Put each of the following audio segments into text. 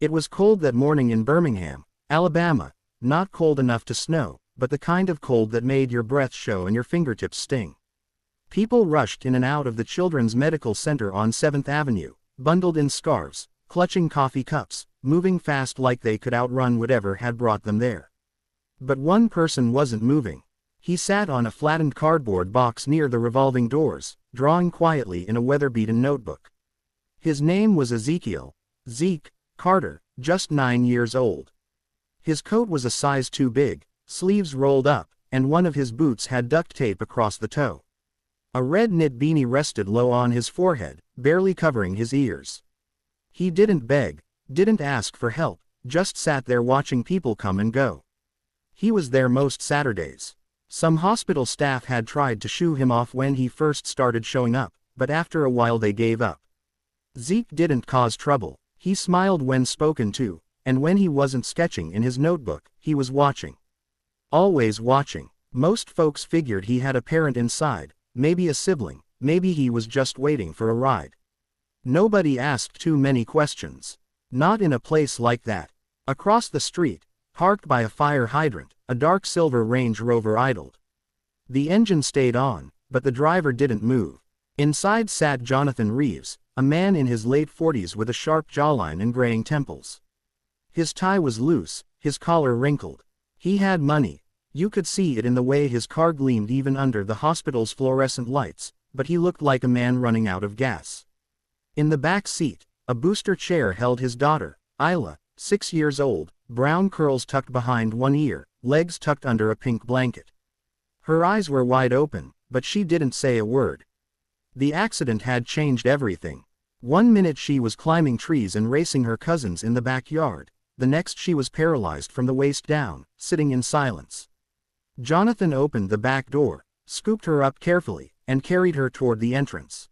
It was cold that morning in Birmingham, Alabama, not cold enough to snow, but the kind of cold that made your breath show and your fingertips sting. People rushed in and out of the Children's Medical Center on 7th Avenue, bundled in scarves, clutching coffee cups, moving fast like they could outrun whatever had brought them there. But one person wasn't moving. He sat on a flattened cardboard box near the revolving doors, drawing quietly in a weather-beaten notebook. His name was Ezekiel, Zeke, Carter, just 9 years old. His coat was a size too big, sleeves rolled up, and one of his boots had duct tape across the toe. A red knit beanie rested low on his forehead, barely covering his ears. He didn't beg, didn't ask for help, just sat there watching people come and go. He was there most Saturdays. Some hospital staff had tried to shoo him off when he first started showing up, but after a while they gave up. Zeke didn't cause trouble. He smiled when spoken to, and when he wasn't sketching in his notebook, he was watching. Always watching. Most folks figured he had a parent inside, maybe a sibling, maybe he was just waiting for a ride. Nobody asked too many questions. Not in a place like that. Across the street, parked by a fire hydrant, a dark silver Range Rover idled. The engine stayed on, but the driver didn't move. Inside sat Jonathan Reeves, a man in his late 40s with a sharp jawline and graying temples. His tie was loose, his collar wrinkled. He had money. You could see it in the way his car gleamed even under the hospital's fluorescent lights, but he looked like a man running out of gas. In the back seat, a booster chair held his daughter, Isla, 6 years old, brown curls tucked behind one ear, legs tucked under a pink blanket. Her eyes were wide open, but she didn't say a word. The accident had changed everything. One minute she was climbing trees and racing her cousins in the backyard, the next she was paralyzed from the waist down, sitting in silence. Jonathan opened the back door, scooped her up carefully, and carried her toward the entrance.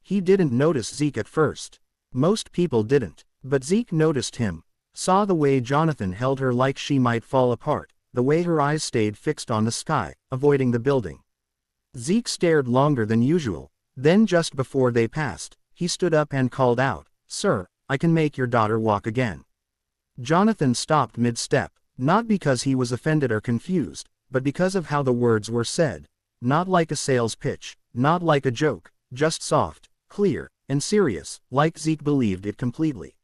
He didn't notice Zeke at first. Most people didn't, but Zeke noticed him, saw the way Jonathan held her like she might fall apart, the way her eyes stayed fixed on the sky, avoiding the building. Zeke stared longer than usual, then just before they passed, he stood up and called out, "Sir, I can make your daughter walk again." Jonathan stopped mid-step, not because he was offended or confused, but because of how the words were said. Not like a sales pitch, not like a joke, just soft, clear, and serious, like Zeke believed it completely.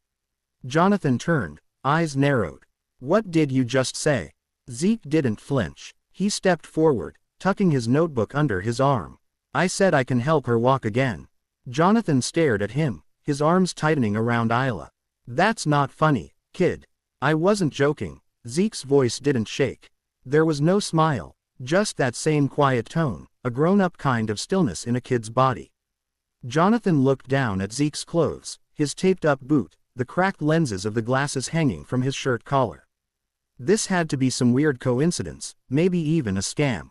Jonathan turned, eyes narrowed. "What did you just say?" Zeke didn't flinch. He stepped forward, tucking his notebook under his arm. "I said I can help her walk again." Jonathan stared at him, his arms tightening around Isla. "That's not funny, kid. I wasn't joking." Zeke's voice didn't shake. There was no smile, just that same quiet tone, a grown-up kind of stillness in a kid's body. Jonathan looked down at Zeke's clothes, his taped-up boot, the cracked lenses of the glasses hanging from his shirt collar. This had to be some weird coincidence, maybe even a scam.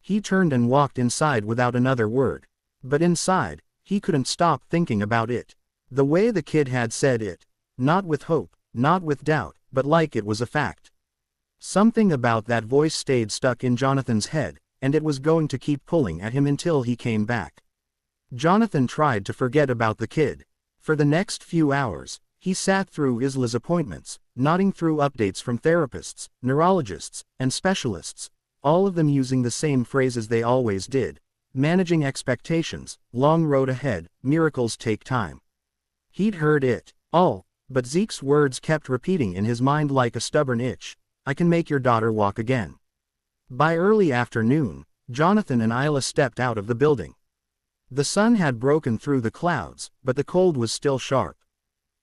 He turned and walked inside without another word. But inside, he couldn't stop thinking about it. The way the kid had said it. Not with hope, not with doubt, but like it was a fact. Something about that voice stayed stuck in Jonathan's head, and it was going to keep pulling at him until he came back. Jonathan tried to forget about the kid. For the next few hours, he sat through Isla's appointments, nodding through updates from therapists, neurologists, and specialists, all of them using the same phrases they always did. Managing expectations, long road ahead, miracles take time. He'd heard it all, but Zeke's words kept repeating in his mind like a stubborn itch. "I can make your daughter walk again." By early afternoon, Jonathan and Isla stepped out of the building. The sun had broken through the clouds, but the cold was still sharp.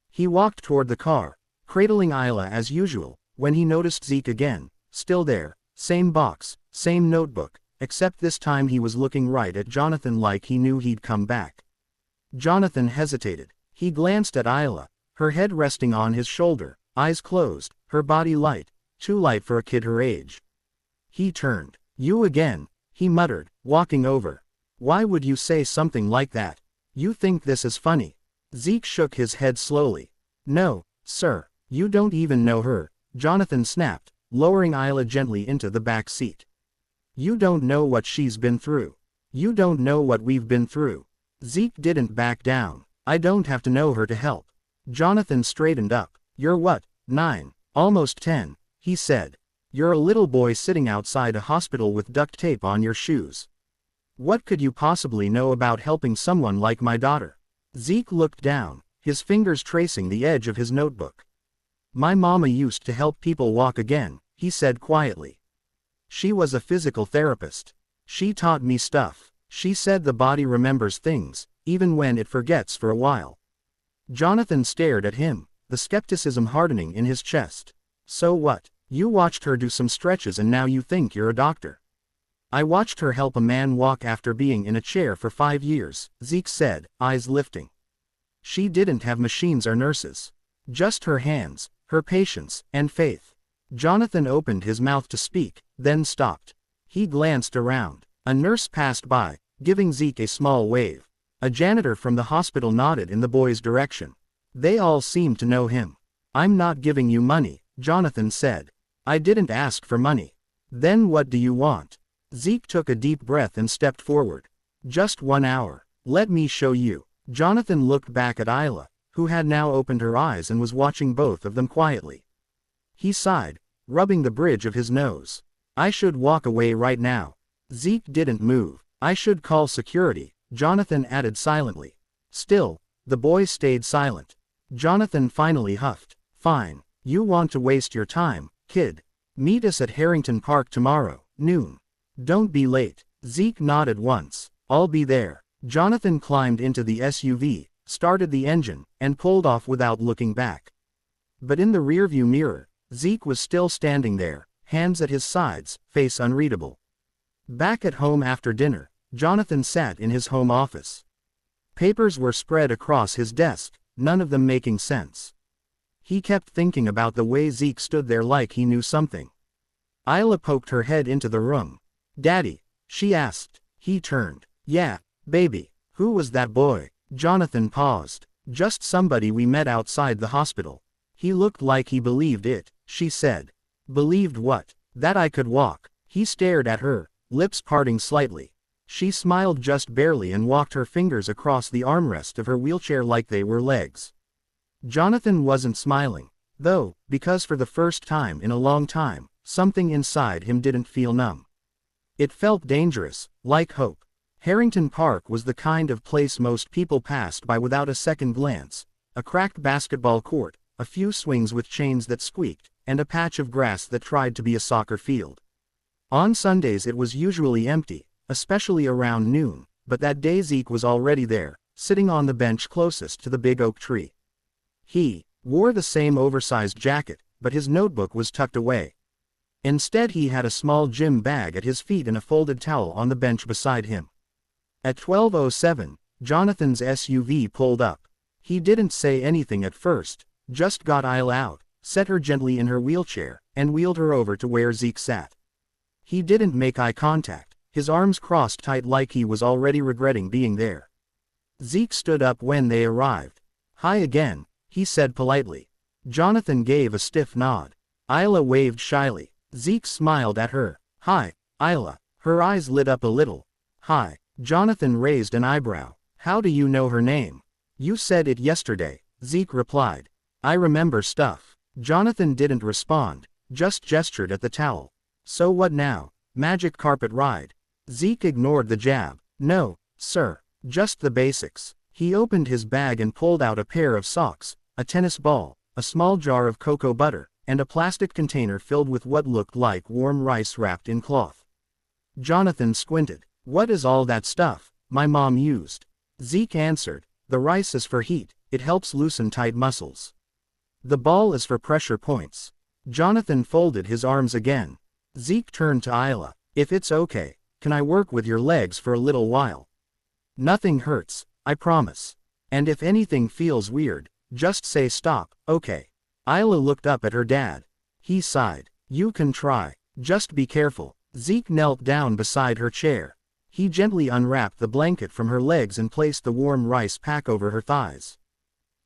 He walked toward the car, cradling Isla as usual, when he noticed Zeke again, still there, same box, same notebook, except this time he was looking right at Jonathan like he knew he'd come back. Jonathan hesitated. He glanced at Isla, her head resting on his shoulder, eyes closed, her body light, too light for a kid her age. He turned. "You again," he muttered, walking over. "Why would you say something like that? You think this is funny?" Zeke shook his head slowly. "No, sir, you don't even know her," Jonathan snapped, lowering Isla gently into the back seat. "You don't know what she's been through. You don't know what we've been through." Zeke didn't back down. "I don't have to know her to help." Jonathan straightened up, You're what, 9, almost 10, he said. You're a little boy sitting outside a hospital with duct tape on your shoes. What could you possibly know about helping someone like my daughter? Zeke looked down, his fingers tracing the edge of his notebook. My mama used to help people walk again, he said quietly. She was a physical therapist. She taught me stuff. She said the body remembers things, even when it forgets for a while. Jonathan stared at him, the skepticism hardening in his chest. So what? You watched her do some stretches and now you think you're a doctor. I watched her help a man walk after being in a chair for 5 years, Zeke said, eyes lifting. She didn't have machines or nurses. Just her hands, her patience, and faith. Jonathan opened his mouth to speak, then stopped. He glanced around. A nurse passed by, giving Zeke a small wave. A janitor from the hospital nodded in the boy's direction. They all seemed to know him. I'm not giving you money, Jonathan said. I didn't ask for money. Then what do you want? Zeke took a deep breath and stepped forward. Just 1 hour. Let me show you. Jonathan looked back at Isla, who had now opened her eyes and was watching both of them quietly. He sighed, rubbing the bridge of his nose. I should walk away right now. Zeke didn't move. I should call security, Jonathan added silently. Still, the boy stayed silent. Jonathan finally huffed. Fine. You want to waste your time, kid. Meet us at Harrington Park tomorrow, noon. Don't be late. Zeke nodded once. I'll be there. Jonathan climbed into the SUV, started the engine, and pulled off without looking back. But in the rearview mirror, Zeke was still standing there, hands at his sides, face unreadable. Back at home after dinner, Jonathan sat in his home office. Papers were spread across his desk, none of them making sense. He kept thinking about the way Zeke stood there like he knew something. Isla poked her head into the room. Daddy, she asked. He turned. Yeah, baby. Who was that boy? Jonathan paused. Just somebody we met outside the hospital. He looked like he believed it, she said. Believed what? That I could walk. He stared at her, lips parting slightly. She smiled just barely and walked her fingers across the armrest of her wheelchair like they were legs. Jonathan wasn't smiling, though, because for the first time in a long time, something inside him didn't feel numb. It felt dangerous, like hope. Harrington Park was the kind of place most people passed by without a second glance. A cracked basketball court, a few swings with chains that squeaked, and a patch of grass that tried to be a soccer field. On Sundays it was usually empty, especially around noon, but that day Zeke was already there, sitting on the bench closest to the big oak tree. He wore the same oversized jacket, but his notebook was tucked away. Instead he had a small gym bag at his feet and a folded towel on the bench beside him. At 12:07, Jonathan's SUV pulled up. He didn't say anything at first, just got Isla out, set her gently in her wheelchair, and wheeled her over to where Zeke sat. He didn't make eye contact, his arms crossed tight like he was already regretting being there. Zeke stood up when they arrived. Hi again, he said politely. Jonathan gave a stiff nod. Isla waved shyly. Zeke smiled at her. Hi, Isla. Her eyes lit up a little. Hi. Jonathan raised an eyebrow. How do you know her name? You said it yesterday, Zeke replied. I remember stuff. Jonathan didn't respond, just gestured at the towel. So what now? Magic carpet ride? Zeke ignored the jab. No, sir. Just the basics. He opened his bag and pulled out a pair of socks, a tennis ball, a small jar of cocoa butter, and a plastic container filled with what looked like warm rice wrapped in cloth. Jonathan squinted. What is all that stuff? My mom used. Zeke answered. The rice is for heat, it helps loosen tight muscles. The ball is for pressure points. Jonathan folded his arms again. Zeke turned to Isla. If it's okay, can I work with your legs for a little while? Nothing hurts, I promise. And if anything feels weird, just say stop, okay? Isla looked up at her dad. He sighed. You can try. Just be careful. Zeke knelt down beside her chair. He gently unwrapped the blanket from her legs and placed the warm rice pack over her thighs.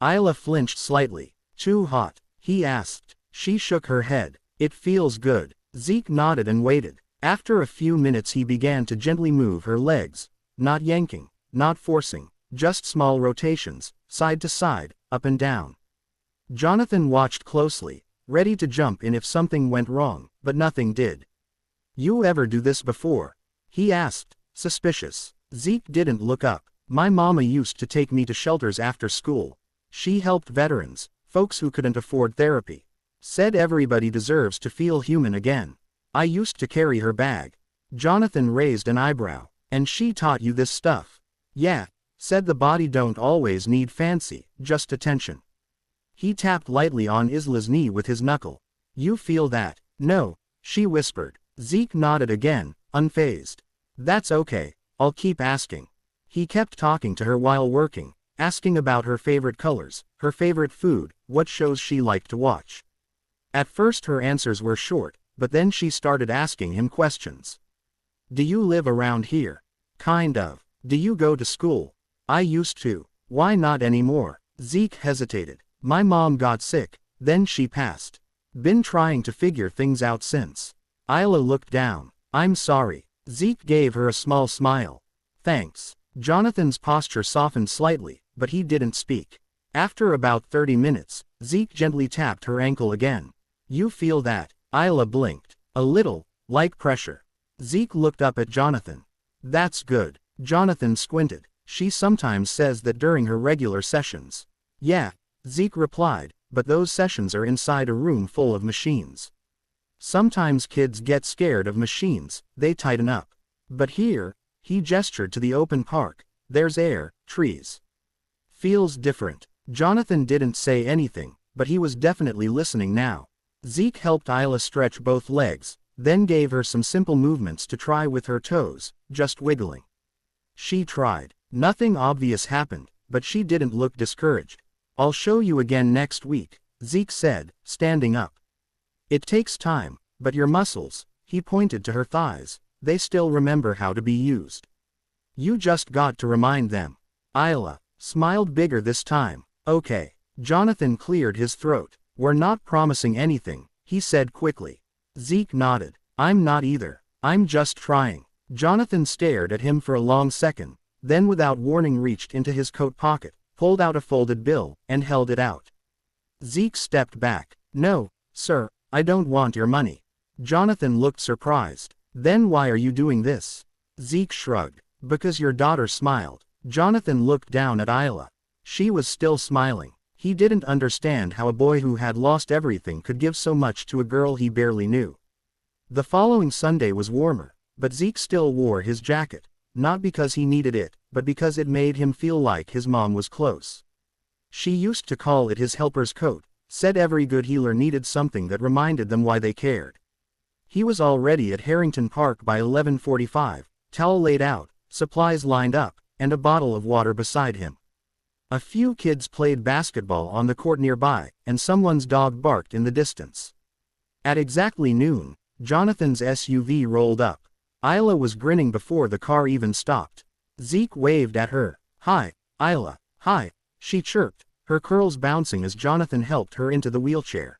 Isla flinched slightly. Too hot? He asked. She shook her head. It feels good. Zeke nodded and waited. After a few minutes he began to gently move her legs. Not yanking, not forcing, just small rotations, side to side, up and down. Jonathan watched closely, ready to jump in if something went wrong, but nothing did. You ever do this before? He asked, suspicious. Zeke didn't look up. My mama used to take me to shelters after school. She helped veterans, folks who couldn't afford therapy. Said everybody deserves to feel human again. I used to carry her bag. Jonathan raised an eyebrow. And she taught you this stuff? Yeah, said the body don't always need fancy, just attention. He tapped lightly on Isla's knee with his knuckle. You feel that? No, she whispered. Zeke nodded again, unfazed. That's okay, I'll keep asking. He kept talking to her while working, asking about her favorite colors, her favorite food, what shows she liked to watch. At first her answers were short, but then she started asking him questions. Do you live around here? Kind of. Do you go to school? I used to. Why not anymore? Zeke hesitated. My mom got sick, then she passed. Been trying to figure things out since. Isla looked down. I'm sorry. Zeke gave her a small smile. Thanks. Jonathan's posture softened slightly, but he didn't speak. After about 30 minutes, Zeke gently tapped her ankle again. You feel that? Isla blinked. A little, like pressure. Zeke looked up at Jonathan. That's good. Jonathan squinted. She sometimes says that during her regular sessions. Yeah, Zeke replied, but those sessions are inside a room full of machines. Sometimes kids get scared of machines, they tighten up. But here, he gestured to the open park, there's air, trees. Feels different. Jonathan didn't say anything, but he was definitely listening now. Zeke helped Isla stretch both legs, then gave her some simple movements to try with her toes, just wiggling. She tried. Nothing obvious happened, but she didn't look discouraged. I'll show you again next week, Zeke said, standing up. It takes time, but your muscles, he pointed to her thighs, they still remember how to be used. You just got to remind them. Isla smiled bigger this time. Okay. Jonathan cleared his throat. We're not promising anything, he said quickly. Zeke nodded. I'm not either. I'm just trying. Jonathan stared at him for a long second, then without warning reached into his coat pocket, pulled out a folded bill, and held it out. Zeke stepped back. No, sir, I don't want your money. Jonathan looked surprised. Then why are you doing this? Zeke shrugged. Because your daughter smiled. Jonathan looked down at Isla. She was still smiling. He didn't understand how a boy who had lost everything could give so much to a girl he barely knew. The following Sunday was warmer, but Zeke still wore his jacket, not because he needed it, but because it made him feel like his mom was close. She used to call it his helper's coat, said every good healer needed something that reminded them why they cared. He was already at Harrington Park by 11:45, towel laid out, supplies lined up, and a bottle of water beside him. A few kids played basketball on the court nearby, and someone's dog barked in the distance. At exactly noon, Jonathan's SUV rolled up. Isla was grinning before the car even stopped. Zeke waved at her. Hi, Isla. Hi, she chirped, her curls bouncing as Jonathan helped her into the wheelchair.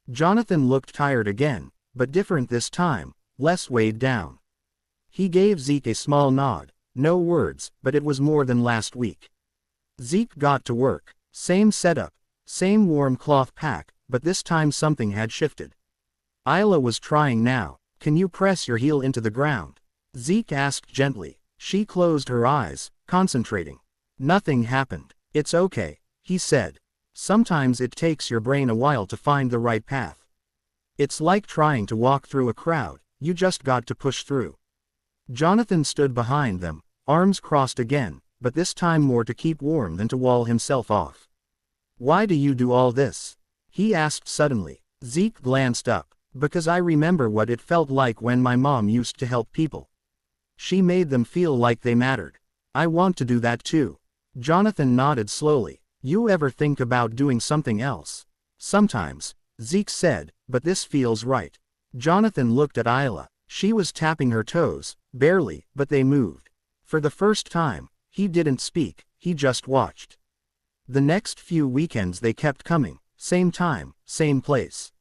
Jonathan looked tired again, but different this time, less weighed down. He gave Zeke a small nod, no words, but it was more than last week. Zeke got to work. Same setup, same warm cloth pack, but this time something had shifted. Isla was trying now. Can you press your heel into the ground? Zeke asked gently. She closed her eyes, concentrating. Nothing happened. It's okay, he said. Sometimes it takes your brain a while to find the right path. It's like trying to walk through a crowd, you just got to push through. Jonathan stood behind them, arms crossed again, but this time more to keep warm than to wall himself off. Why do you do all this? He asked suddenly. Zeke glanced up. Because I remember what it felt like when my mom used to help people. She made them feel like they mattered. I want to do that too. Jonathan nodded slowly. You ever think about doing something else? Sometimes, Zeke said, but this feels right. Jonathan looked at Isla. She was tapping her toes, barely, but they moved. For the first time, he didn't speak, he just watched. The next few weekends they kept coming, same time, same place.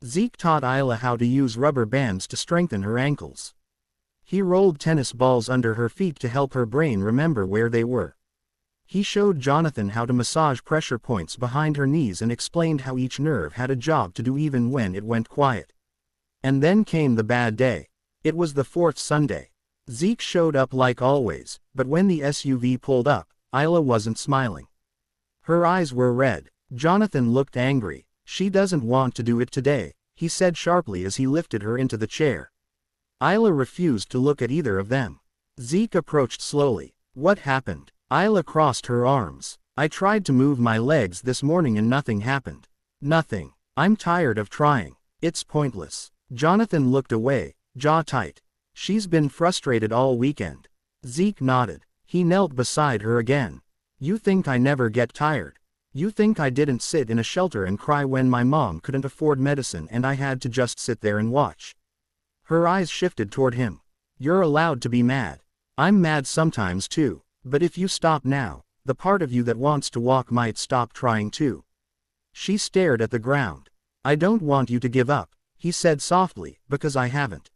Zeke taught Isla how to use rubber bands to strengthen her ankles. He rolled tennis balls under her feet to help her brain remember where they were. He showed Jonathan how to massage pressure points behind her knees and explained how each nerve had a job to do even when it went quiet. And then came the bad day. It was the fourth Sunday. Zeke showed up like always, but when the SUV pulled up, Isla wasn't smiling. Her eyes were red. Jonathan looked angry. "She doesn't want to do it today," he said sharply as he lifted her into the chair. Isla refused to look at either of them. Zeke approached slowly. "What happened?" Isla crossed her arms. "I tried to move my legs this morning and nothing happened." "Nothing. I'm tired of trying. It's pointless." Jonathan looked away, jaw tight. "She's been frustrated all weekend." Zeke nodded. He knelt beside her again. "You think I never get tired? You think I didn't sit in a shelter and cry when my mom couldn't afford medicine and I had to just sit there and watch?" Her eyes shifted toward him. "You're allowed to be mad. I'm mad sometimes too, but if you stop now, the part of you that wants to walk might stop trying too." She stared at the ground. "I don't want you to give up," he said softly, "because I haven't."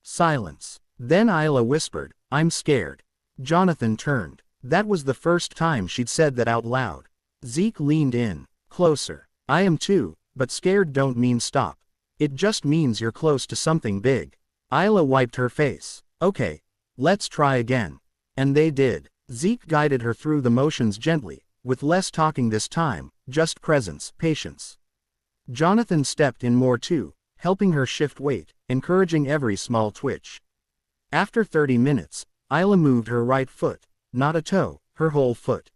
Silence. Then Isla whispered, "I'm scared." Jonathan turned. That was the first time she'd said that out loud. Zeke leaned in, closer. "I am too, but scared don't mean stop. It just means you're close to something big." Isla wiped her face. "Okay. Let's try again." And they did. Zeke guided her through the motions gently, with less talking this time, just presence, patience. Jonathan stepped in more too, helping her shift weight, encouraging every small twitch. After 30 minutes, Isla moved her right foot, not a toe, her whole foot.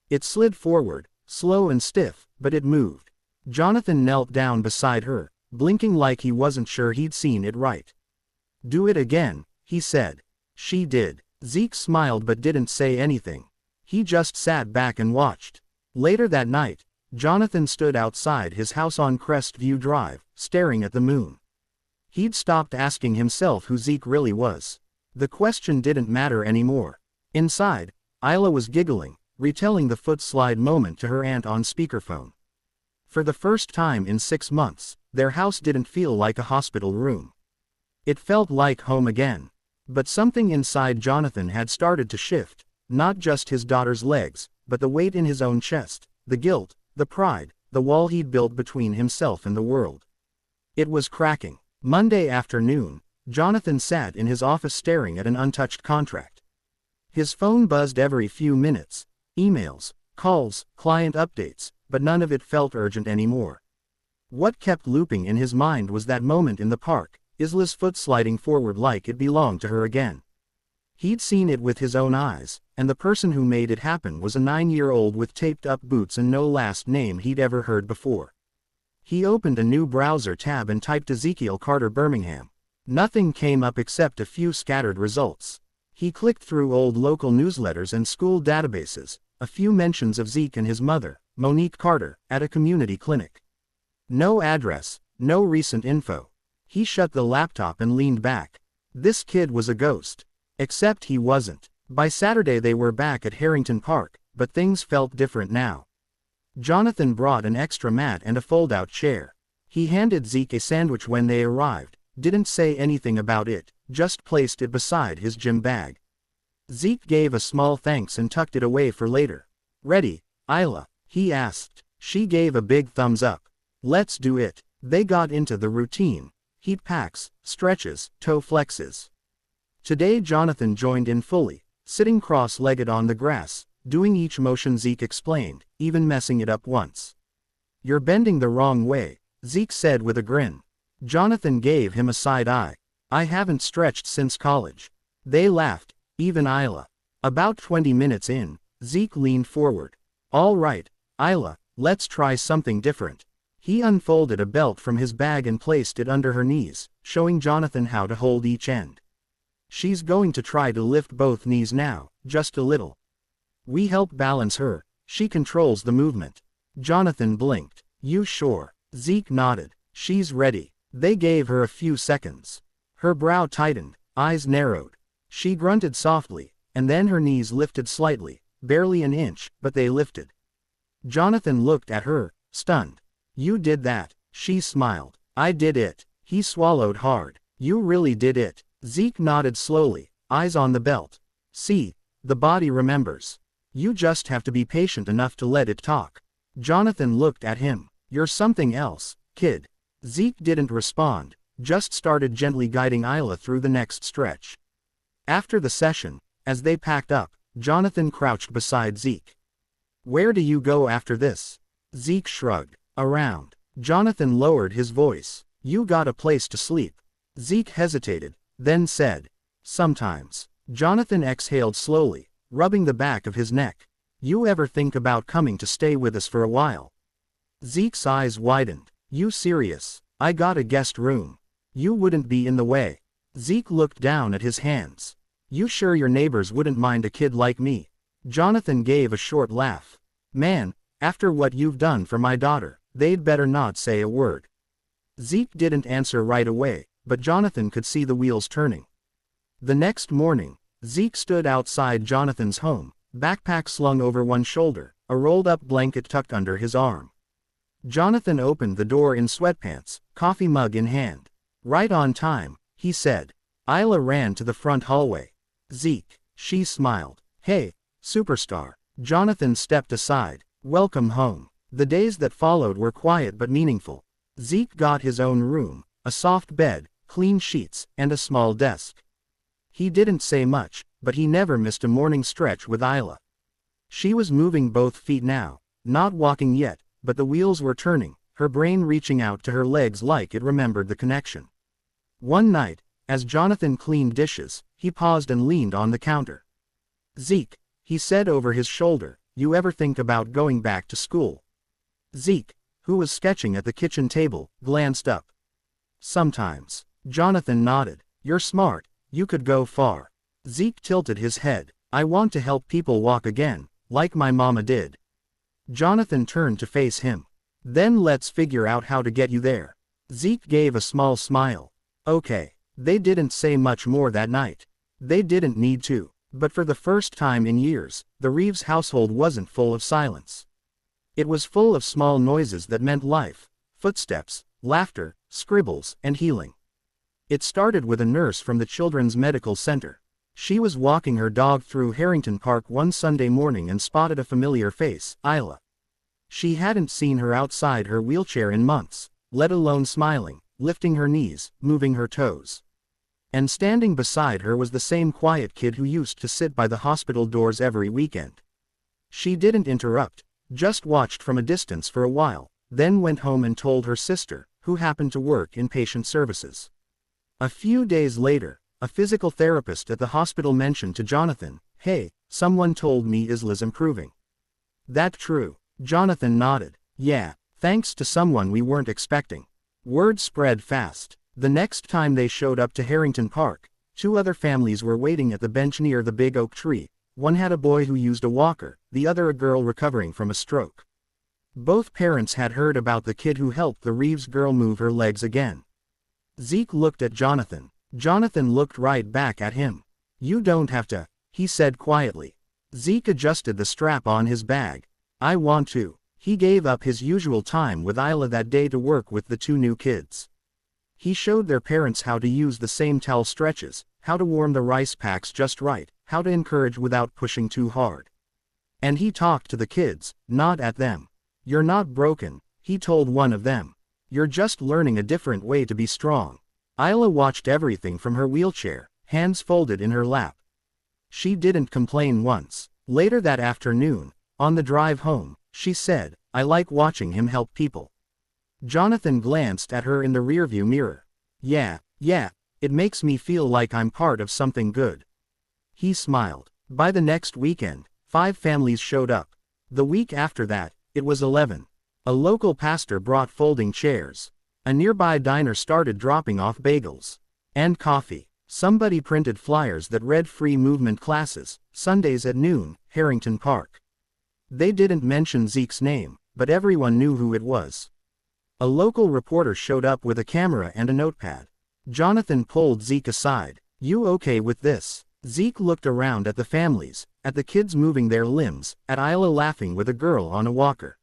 It slid forward, slow and stiff, but it moved. Jonathan knelt down beside her, blinking like he wasn't sure he'd seen it right. "Do it again," he said. She did. Zeke smiled but didn't say anything. He just sat back and watched. Later that night, Jonathan stood outside his house on Crestview Drive, staring at the moon. He'd stopped asking himself who Zeke really was. The question didn't matter anymore. Inside, Isla was giggling, retelling the foot slide moment to her aunt on speakerphone. For the first time in 6 months, their house didn't feel like a hospital room. It felt like home again. But something inside Jonathan had started to shift, not just his daughter's legs, but the weight in his own chest, the guilt, the pride, the wall he'd built between himself and the world. It was cracking. Monday afternoon, Jonathan sat in his office staring at an untouched contract. His phone buzzed every few minutes, emails, calls, client updates, but none of it felt urgent anymore. What kept looping in his mind was that moment in the park, Isla's foot sliding forward like it belonged to her again. He'd seen it with his own eyes, and the person who made it happen was a 9-year-old with taped-up boots and no last name he'd ever heard before. He opened a new browser tab and typed Ezekiel Carter Birmingham. Nothing came up except a few scattered results. He clicked through old local newsletters and school databases, a few mentions of Zeke and his mother, Monique Carter, at a community clinic. No address, no recent info. He shut the laptop and leaned back. This kid was a ghost. Except he wasn't. By Saturday they were back at Harrington Park, but things felt different now. Jonathan brought an extra mat and a fold-out chair. He handed Zeke a sandwich when they arrived, didn't say anything about it, just placed it beside his gym bag. Zeke gave a small thanks and tucked it away for later. "Ready, Isla?" he asked. She gave a big thumbs up. "Let's do it." They got into the routine. Heat packs, stretches, toe flexes. Today Jonathan joined in fully, sitting cross-legged on the grass, doing each motion Zeke explained, even messing it up once. "You're bending the wrong way," Zeke said with a grin. Jonathan gave him a side eye. "I haven't stretched since college." They laughed, even Isla. About 20 minutes in, Zeke leaned forward. "All right, Isla, let's try something different." He unfolded a belt from his bag and placed it under her knees, showing Jonathan how to hold each end. "She's going to try to lift both knees now, just a little. We help balance her, she controls the movement." Jonathan blinked. "You sure?" Zeke nodded. "She's ready." They gave her a few seconds. Her brow tightened, eyes narrowed. She grunted softly, and then her knees lifted slightly, barely an inch, but they lifted. Jonathan looked at her, stunned. "You did that." She smiled. "I did it." He swallowed hard. "You really did it." Zeke nodded slowly, eyes on the belt. "See, the body remembers." You just have to be patient enough to let it talk. Jonathan looked at him. You're something else, kid. Zeke didn't respond, just started gently guiding Isla through the next stretch. After the session, as they packed up, Jonathan crouched beside Zeke. Where do you go after this? Zeke shrugged. Around. Jonathan lowered his voice. You got a place to sleep. Zeke hesitated, then said, sometimes. Jonathan exhaled slowly, rubbing the back of his neck. You ever think about coming to stay with us for a while? Zeke's eyes widened. You serious? I got a guest room. You wouldn't be in the way. Zeke looked down at his hands. You sure your neighbors wouldn't mind a kid like me? Jonathan gave a short laugh. Man, after what you've done for my daughter, they'd better not say a word. Zeke didn't answer right away, but Jonathan could see the wheels turning. The next morning, Zeke stood outside Jonathan's home, backpack slung over one shoulder, a rolled-up blanket tucked under his arm. Jonathan opened the door in sweatpants, coffee mug in hand. Right on time, he said. Isla ran to the front hallway. Zeke, she smiled. Hey, superstar. Jonathan stepped aside. Welcome home. The days that followed were quiet but meaningful. Zeke got his own room, a soft bed, clean sheets, and a small desk. He didn't say much, but he never missed a morning stretch with Isla. She was moving both feet now, not walking yet, but the wheels were turning, her brain reaching out to her legs like it remembered the connection. One night, as Jonathan cleaned dishes, he paused and leaned on the counter. Zeke, he said over his shoulder, you ever think about going back to school? Zeke, who was sketching at the kitchen table, glanced up. Sometimes. Jonathan nodded. You're smart, you could go far. Zeke tilted his head. I want to help people walk again, like my mama did. Jonathan turned to face him. Then let's figure out how to get you there. Zeke gave a small smile. Okay. They didn't say much more that night. They didn't need to. But for the first time in years, the Reeves household wasn't full of silence. It was full of small noises that meant life, footsteps, laughter, scribbles, and healing. It started with a nurse from the Children's Medical Center. She was walking her dog through Harrington Park one Sunday morning and spotted a familiar face, Isla. She hadn't seen her outside her wheelchair in months, let alone smiling, lifting her knees, moving her toes. And standing beside her was the same quiet kid who used to sit by the hospital doors every weekend. She didn't interrupt, just watched from a distance for a while, then went home and told her sister, who happened to work in patient services. A few days later, a physical therapist at the hospital mentioned to Jonathan, hey, someone told me Isla's improving. That true? Jonathan nodded. Yeah, thanks to someone we weren't expecting. Word spread fast. The next time they showed up to Harrington Park, 2 other families were waiting at the bench near the big oak tree. One had a boy who used a walker, the other a girl recovering from a stroke. Both parents had heard about the kid who helped the Reeves girl move her legs again. Zeke looked at Jonathan. Jonathan looked right back at him. You don't have to, he said quietly. Zeke adjusted the strap on his bag. I want to. He gave up his usual time with Isla that day to work with the 2 new kids. He showed their parents how to use the same towel stretches, how to warm the rice packs just right, how to encourage without pushing too hard. And he talked to the kids, not at them. You're not broken, he told one of them. You're just learning a different way to be strong. Isla watched everything from her wheelchair, hands folded in her lap. She didn't complain once. Later that afternoon, on the drive home, she said, I like watching him help people. Jonathan glanced at her in the rearview mirror. Yeah, it makes me feel like I'm part of something good. He smiled. By the next weekend, 5 families showed up. The week after that, it was 11. A local pastor brought folding chairs. A nearby diner started dropping off bagels and coffee. Somebody printed flyers that read free movement classes, Sundays at noon, Harrington Park. They didn't mention Zeke's name, but everyone knew who it was. A local reporter showed up with a camera and a notepad. Jonathan pulled Zeke aside. You okay with this? Zeke looked around at the families, at the kids moving their limbs, at Isla laughing with a girl on a walker.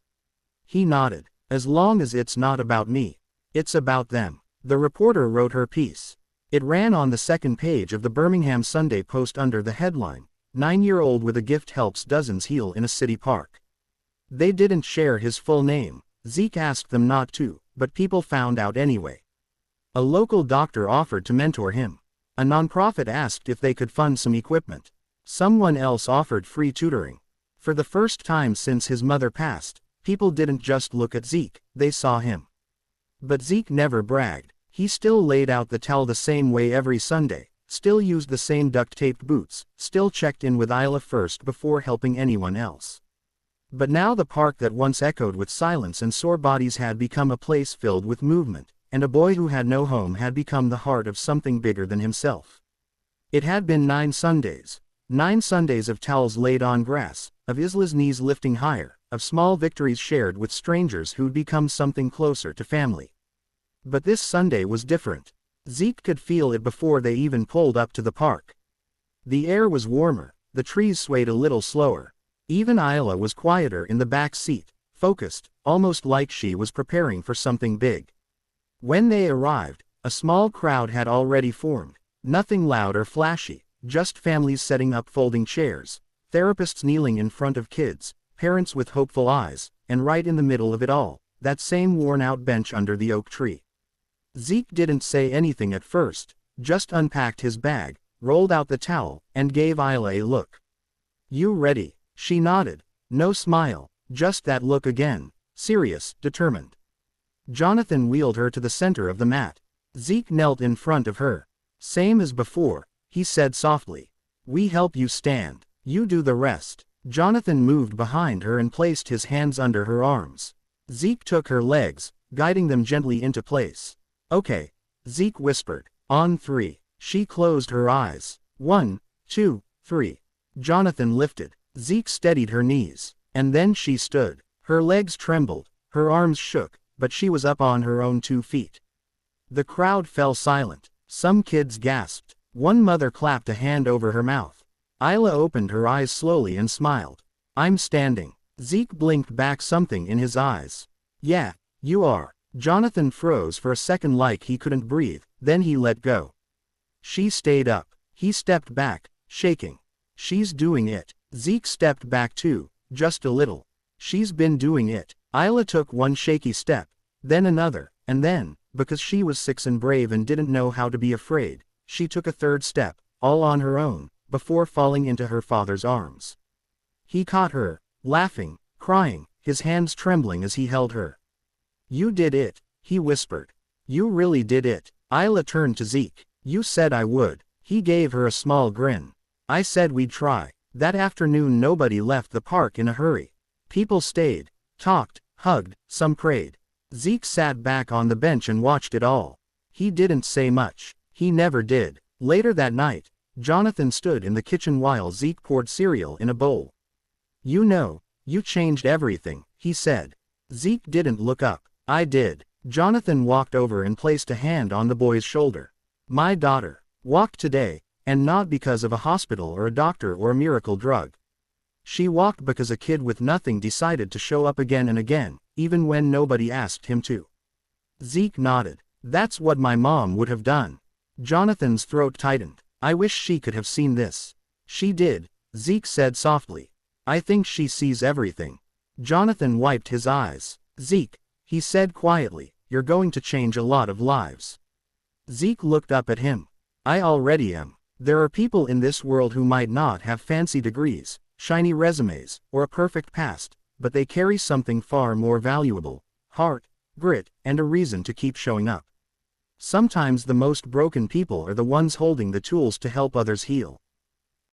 He nodded. As long as it's not about me. It's about them. The reporter wrote her piece. It ran on the second page of the Birmingham Sunday Post under the headline, 9-year-old with a gift helps dozens heal in a city park. They didn't share his full name. Zeke asked them not to, but people found out anyway. A local doctor offered to mentor him. A nonprofit asked if they could fund some equipment. Someone else offered free tutoring. For the first time since his mother passed, people didn't just look at Zeke, they saw him. But Zeke never bragged. He still laid out the towel the same way every Sunday, still used the same duct-taped boots, still checked in with Isla first before helping anyone else. But now the park that once echoed with silence and sore bodies had become a place filled with movement, and a boy who had no home had become the heart of something bigger than himself. It had been 9 Sundays. 9 Sundays of towels laid on grass, of Isla's knees lifting higher, of small victories shared with strangers who'd become something closer to family. But this Sunday was different. Zeke could feel it before they even pulled up to the park. The air was warmer, the trees swayed a little slower. Even Isla was quieter in the back seat, focused, almost like she was preparing for something big. When they arrived, a small crowd had already formed. Nothing loud or flashy, just families setting up folding chairs, therapists kneeling in front of kids, parents with hopeful eyes, and right in the middle of it all, that same worn-out bench under the oak tree. Zeke didn't say anything at first, just unpacked his bag, rolled out the towel, and gave Isla a look. "You ready?" She nodded. No smile, just that look again, serious, determined. Jonathan wheeled her to the center of the mat. Zeke knelt in front of her. "Same as before," he said softly. "We help you stand. You do the rest." Jonathan moved behind her and placed his hands under her arms. Zeke took her legs, guiding them gently into place. "Okay," Zeke whispered. "On 3. She closed her eyes. 1, 2, 3. Jonathan lifted. Zeke steadied her knees. And then she stood. Her legs trembled, her arms shook, but she was up on her own 2 feet. The crowd fell silent. Some kids gasped. One mother clapped a hand over her mouth. Isla opened her eyes slowly and smiled. "I'm standing." Zeke blinked back something in his eyes. "Yeah, you are." Jonathan froze for a second like he couldn't breathe, then he let go. She stayed up. He stepped back, shaking. "She's doing it." Zeke stepped back too, just a little. "She's been doing it." Isla took one shaky step, then another, and then, because she was 6 and brave and didn't know how to be afraid, she took a 3rd step, all on her own, before falling into her father's arms. He caught her, laughing, crying, his hands trembling as he held her. "You did it," he whispered. "You really did it." Isla turned to Zeke. "You said I would." He gave her a small grin. "I said we'd try." That afternoon nobody left the park in a hurry. People stayed, talked, hugged, some prayed. Zeke sat back on the bench and watched it all. He didn't say much. He never did. Later that night, Jonathan stood in the kitchen while Zeke poured cereal in a bowl. "You know, you changed everything," he said. Zeke didn't look up. "I did." Jonathan walked over and placed a hand on the boy's shoulder. "My daughter walked today, and not because of a hospital or a doctor or a miracle drug. She walked because a kid with nothing decided to show up again and again, even when nobody asked him to." Zeke nodded. "That's what my mom would have done." Jonathan's throat tightened. "I wish she could have seen this." "She did," Zeke said softly. "I think she sees everything." Jonathan wiped his eyes. "Zeke," he said quietly, "you're going to change a lot of lives." Zeke looked up at him. "I already am. There are people in this world who might not have fancy degrees, shiny resumes, or a perfect past, but they carry something far more valuable: heart, grit, and a reason to keep showing up. Sometimes the most broken people are the ones holding the tools to help others heal."